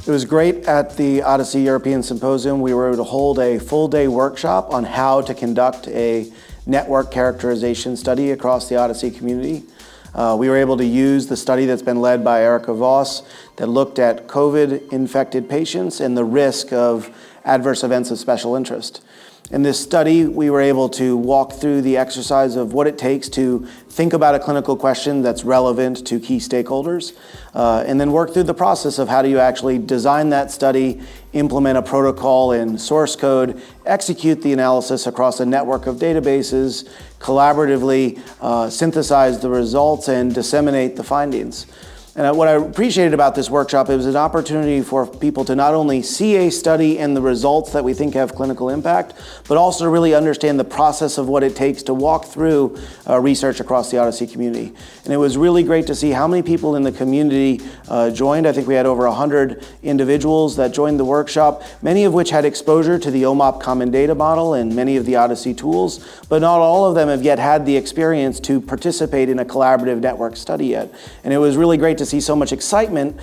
It was great at the OHDSI European Symposium. We were able to hold a full-day workshop on how to conduct a network characterization study across the OHDSI community. We were able to use the study that's been led by Erica Voss that looked at COVID-infected patients and the risk of adverse events of special interest. In this study, we were able to walk through the exercise of what it takes to think about a clinical question that's relevant to key stakeholders, and then work through the process of how do you actually design that study, implement a protocol in source code, execute the analysis across a network of databases, collaboratively synthesize the results, and disseminate the findings. And what I appreciated about this workshop, it was an opportunity for people to not only see a study and the results that we think have clinical impact, but also to really understand the process of what it takes to walk through research across the OHDSI community. And it was really great to see how many people in the community joined. I think we had over 100 individuals that joined the workshop, many of which had exposure to the OMOP Common Data Model and many of the OHDSI tools, but not all of them have yet had the experience to participate in a collaborative network study yet. And it was really great to see so much excitement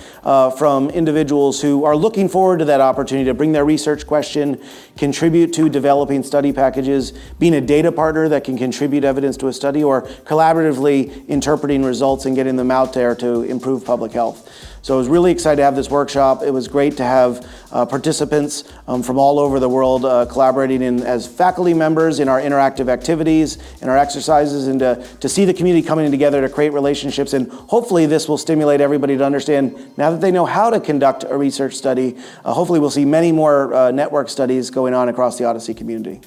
from individuals who are looking forward to that opportunity to bring their research question, contribute to developing study packages, being a data partner that can contribute evidence to a study, or collaboratively interpreting results and getting them out there to improve public health. So I was really excited to have this workshop. It was great to have participants from all over the world collaborating as faculty members in our interactive activities, in our exercises, and to see the community coming together to create relationships. And hopefully this will stimulate everybody to understand, now that they know how to conduct a research study, hopefully we'll see many more network studies going on across the OHDSI community.